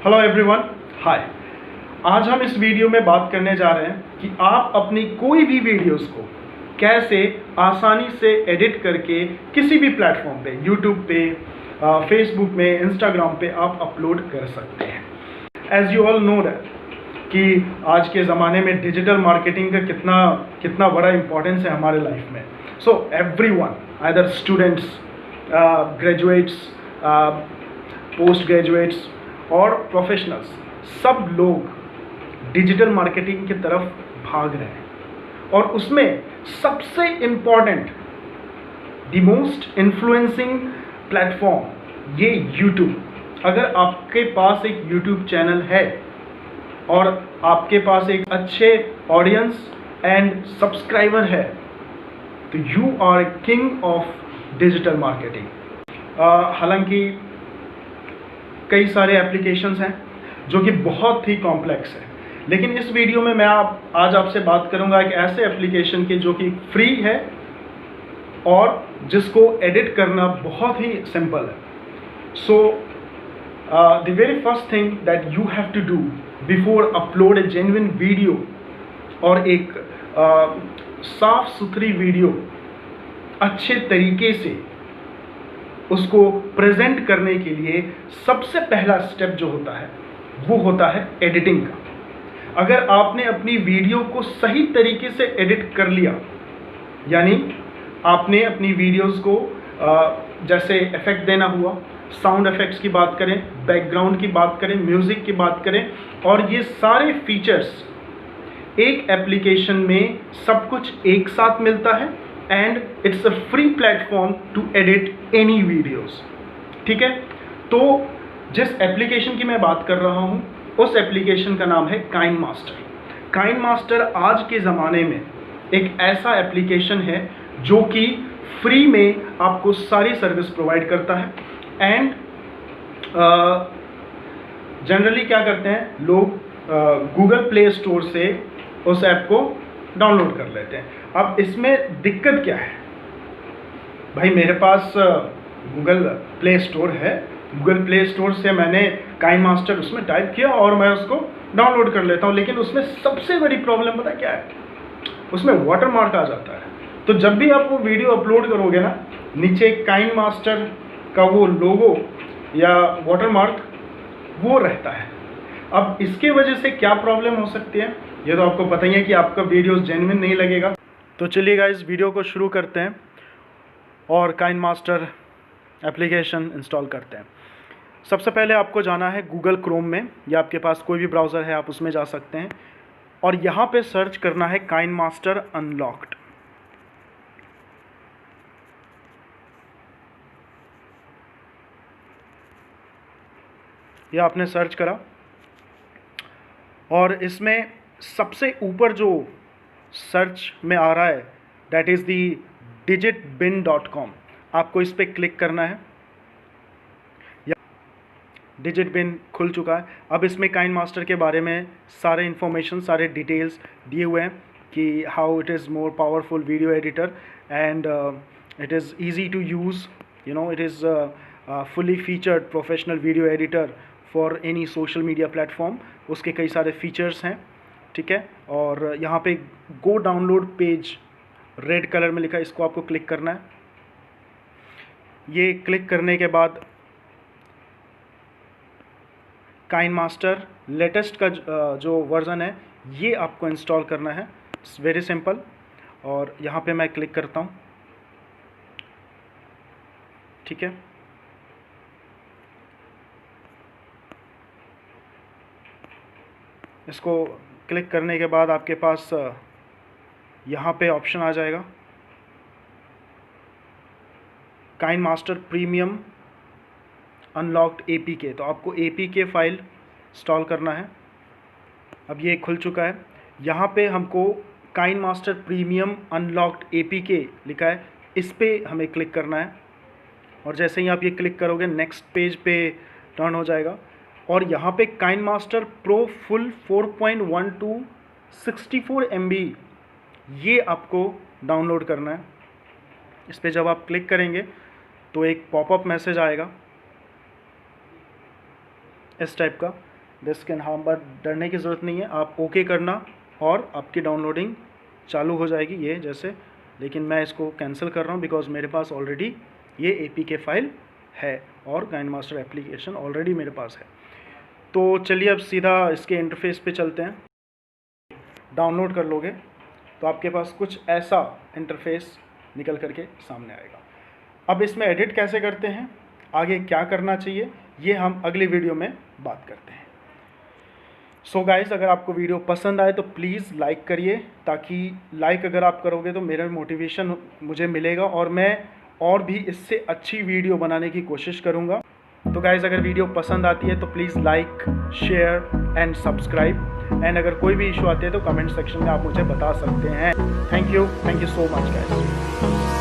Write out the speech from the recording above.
Hello everyone, हाय। आज हम इस वीडियो में बात करने जा रहे हैं कि आप अपनी कोई भी वीडियोस को कैसे आसानी से एडिट करके किसी भी प्लेटफॉर्म पे, यूट्यूब पे, फेसबुक में, इंस्टाग्राम पे आप अपलोड कर सकते हैं। As you all know that कि आज के ज़माने में डिजिटल मार्केटिंग का कितना बड़ा इंपॉर्टेंस है हमारे लाइफ में। So everyone, either students, graduates, post graduates और प्रोफेशनल्स, सब लोग डिजिटल मार्केटिंग की तरफ भाग रहे हैं। और उसमें सबसे important, the most influencing platform ये यूट्यूब। अगर आपके पास एक यूट्यूब चैनल है और आपके पास एक अच्छे ऑडियंस एंड सब्सक्राइबर है तो you are king of digital marketing. हालांकि कई सारे एप्लीकेशंस हैं जो कि बहुत ही कॉम्प्लेक्स है, लेकिन इस वीडियो में मैं आज आपसे बात करूंगा एक ऐसे एप्लीकेशन की जो कि फ्री है और जिसको एडिट करना बहुत ही सिंपल है। So the very first thing that you have to do before upload a genuine video और एक साफ सुथरी वीडियो अच्छे तरीके से उसको प्रेजेंट करने के लिए सबसे पहला स्टेप जो होता है वो होता है एडिटिंग का। अगर आपने अपनी वीडियो को सही तरीके से एडिट कर लिया, यानी आपने अपनी वीडियोस को जैसे इफेक्ट देना हुआ, साउंड इफेक्ट्स की बात करें, बैकग्राउंड की बात करें, म्यूज़िक की बात करें, और ये सारे फीचर्स एक एप्लीकेशन में सब कुछ एक साथ मिलता है and it's a free platform to edit any videos. ठीक है, तो जिस एप्लीकेशन की मैं बात कर रहा हूँ उस एप्लीकेशन का नाम है काइनमास्टर। काइनमास्टर आज के ज़माने में एक ऐसा एप्लीकेशन है जो कि फ्री में आपको सारी सर्विस प्रोवाइड करता है। एंड जनरली क्या करते हैं लोग, गूगल प्ले स्टोर से उस ऐप को डाउनलोड कर लेते हैं। अब इसमें दिक्कत क्या है भाई, मेरे पास गूगल प्ले स्टोर है, गूगल प्ले स्टोर से मैंने काइनमास्टर उसमें टाइप किया और मैं उसको डाउनलोड कर लेता हूँ, लेकिन उसमें सबसे बड़ी प्रॉब्लम पता क्या है, उसमें वाटरमार्क आ जाता है। तो जब भी आप वो वीडियो अपलोड करोगे ना, नीचे काइनमास्टर का वो लोगो या वाटरमार्क वो रहता है। अब इसके वजह से क्या प्रॉब्लम हो सकती है ये तो आपको पता ही है कि आपका वीडियो जेन्युइन नहीं लगेगा। तो चलिए गाइस, वीडियो को शुरू करते हैं और काइनमास्टर एप्लीकेशन इंस्टॉल करते हैं। सबसे पहले आपको जाना है गूगल क्रोम में, या आपके पास कोई भी ब्राउज़र है आप उसमें जा सकते हैं, और यहाँ पे सर्च करना है काइनमास्टर अनलॉक्ड। यह आपने सर्च करा और इसमें सबसे ऊपर जो सर्च में आ रहा है दैट इज़ दी digitbin.com, आपको इस पर क्लिक करना है। डिजिट बिन खुल चुका है। अब इसमें काइनमास्टर के बारे में सारे इन्फॉर्मेशन, सारे डिटेल्स दिए हुए हैं कि how it is more powerful video editor and it is easy to use, you know, it is fully featured professional video editor for any social media platform. उसके कई सारे फीचर्स हैं, ठीक है। और यहाँ पे गो डाउनलोड पेज रेड कलर में लिखा है, इसको आपको क्लिक करना है। ये क्लिक करने के बाद काइनमास्टर लेटेस्ट का जो वर्ज़न है ये आपको इंस्टॉल करना है। It's very simple. और यहाँ पे मैं क्लिक करता हूँ, ठीक है। इसको क्लिक करने के बाद आपके पास यहाँ पे ऑप्शन आ जाएगा काइनमास्टर प्रीमियम अनलॉक्ड APK। तो आपको APK फाइल इंस्टॉल करना है। अब ये खुल चुका है। यहाँ पे हमको काइनमास्टर प्रीमियम अनलॉक्ड APK लिखा है, इस पर हमें क्लिक करना है। और जैसे ही आप ये क्लिक करोगे नेक्स्ट पेज पे टर्न हो जाएगा और यहाँ पे काइनमास्टर प्रो फुल 4.12 64 MB ये आपको डाउनलोड करना है। इस पर जब आप क्लिक करेंगे तो एक पॉपअप मैसेज आएगा इस टाइप का दिस कैन हार्म, बट डरने की ज़रूरत नहीं है। आप ओके करना और आपकी डाउनलोडिंग चालू हो जाएगी ये जैसे। लेकिन मैं इसको कैंसिल कर रहा हूँ बिकॉज मेरे पास ऑलरेडी ये APK फाइल है और काइनमास्टर एप्लीकेशन ऑलरेडी मेरे पास है। तो चलिए अब सीधा इसके इंटरफेस पे चलते हैं। डाउनलोड कर लोगे तो आपके पास कुछ ऐसा इंटरफेस निकल करके सामने आएगा। अब इसमें एडिट कैसे करते हैं, आगे क्या करना चाहिए, ये हम अगली वीडियो में बात करते हैं। सो गाइस, अगर आपको वीडियो पसंद आए तो प्लीज़ लाइक करिए, ताकि लाइक अगर आप करोगे तो मेरा मोटिवेशन मुझे मिलेगा और मैं और भी इससे अच्छी वीडियो बनाने की कोशिश करूँगा। तो गाइस, अगर वीडियो पसंद आती है तो please like, share and subscribe. And अगर कोई भी इशू आती है तो कमेंट सेक्शन में आप मुझे बता सकते हैं। Thank you so much guys.